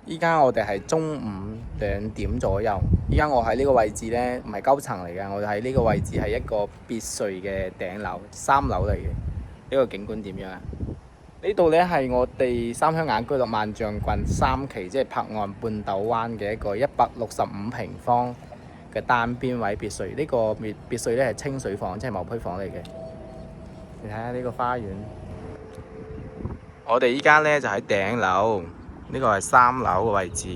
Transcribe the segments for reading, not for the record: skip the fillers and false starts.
依家我哋係中午2點左右。依家我喺呢個位置呢，唔係高層嚟嘅，我哋喺呢個位置係一個別墅嘅頂樓，3樓嚟嘅。呢個景觀點樣啊？呢度呢係我哋三鄉雅居樂萬象郡3期，即係柏岸半斗灣嘅一個165平方嘅單邊位別墅。呢個別墅呢係清水房，即係毛坯房嚟嘅。你睇下呢個花園。我哋依家呢就喺頂樓，呢個係3樓嘅位置。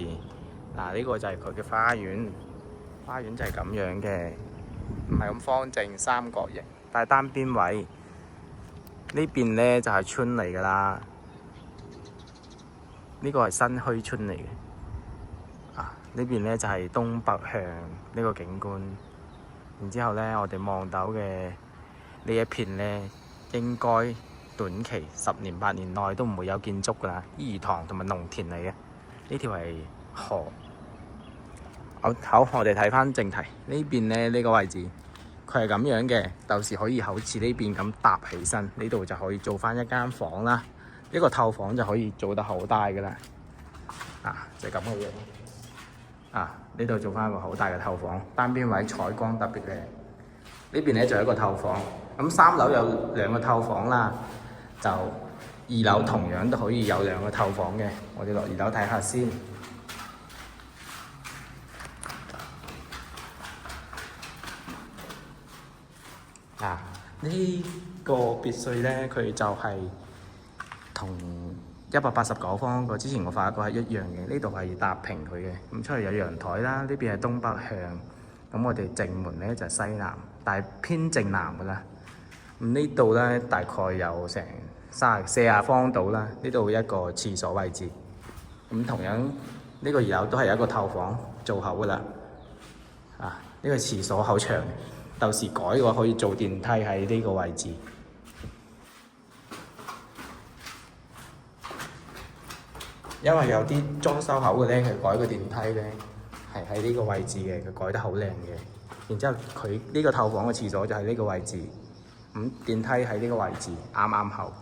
嗱，呢個就係佢嘅花園。花園就係咁樣嘅，唔係咁方正三角形，但係單邊位。呢邊呢就係村嚟㗎啦，呢個係新墟村嚟嘅。呢邊呢就係東北向呢個景觀。然之後呢，我哋望到嘅呢一片呢，應該短期10年8年內都唔會有建築㗎啦，魚塘同埋農田嚟嘅。呢條係河。好，我哋睇翻正題。呢邊呢，呢個位置。佢係咁樣嘅，到時可以好似呢邊咁搭起身，呢度就可以做翻一間房啦。呢個透房就可以做得好大噶啦，就係咁嘅樣。呢度做翻一個好大嘅透房，單邊位採光特別靚。呢邊咧就係一個透房，咁3樓有2個透房啦，就2樓同樣都可以有2個透房嘅。我哋落2樓睇下先。呢個別墅呢，佢就係同189方個之前我發一個係一樣嘅。呢度係搭平佢嘅，咁出嚟有陽台啦。呢邊係東北向，咁我哋正門呢就係西南，但係偏正南噶啦。咁呢度呢，大概有成40方度啦。呢度一個廁所位置，咁同樣呢個2樓都係一個透房做好噶啦。呢個廁所好長。到時改嘅話，可以做電梯喺呢個位置。因為有啲裝修好嘅呢，佢改個電梯呢係喺呢個位置嘅，佢改得好靚嘅。然之後佢呢個透房嘅廁所就喺呢個位置，咁電梯喺呢個位置啱啱好。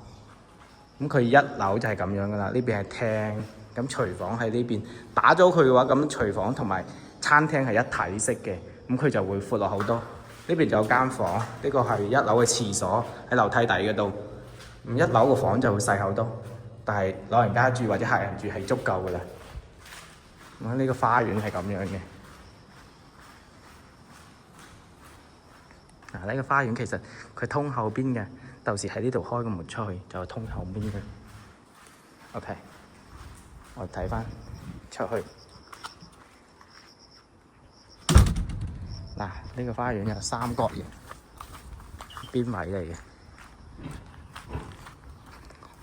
咁佢1樓就係咁樣噶啦，呢邊係廳，咁廚房喺呢邊。打咗佢嘅話，咁廚房同埋餐廳係一體式嘅，咁佢就會闊落好多。呢邊就有間房，呢個係1樓嘅廁所喺樓梯底嗰度。1樓個房就會細好多，但係老人家住或者客人住係足夠噶啦。呢個花園係咁樣嘅。呢個花園其實佢通後邊嘅，到時喺呢度開個門出去就通後邊嘅。OK， 我睇翻出去。呢個花園有三角形邊位嚟嘅。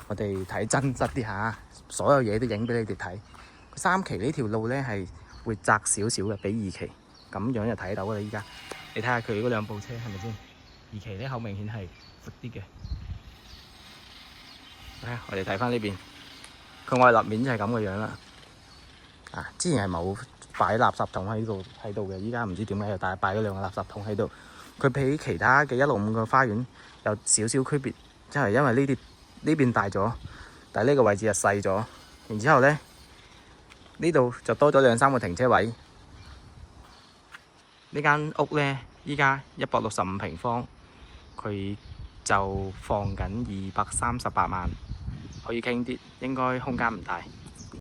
我哋睇真實啲下，所有嘢都影俾你哋睇。3期呢條路呢係會窄少少嘅，比2期咁樣就睇到啦。依家你睇下佢嗰2部車係咪先？2期呢好明顯係闊啲嘅。我哋睇翻呢邊，佢外立面就係咁嘅樣啦。之前係冇擺垃圾桶喺度嘅，依家唔知點解又擺咗2個垃圾桶喺度。佢比其他嘅165個花園有少少區別，即係因為呢邊大咗，但係呢個位置就細咗。然之後呢，呢度就多咗2-3個停車位。呢間屋呢，依家165平方，佢就放緊238萬，可以傾啲，應該空間唔大。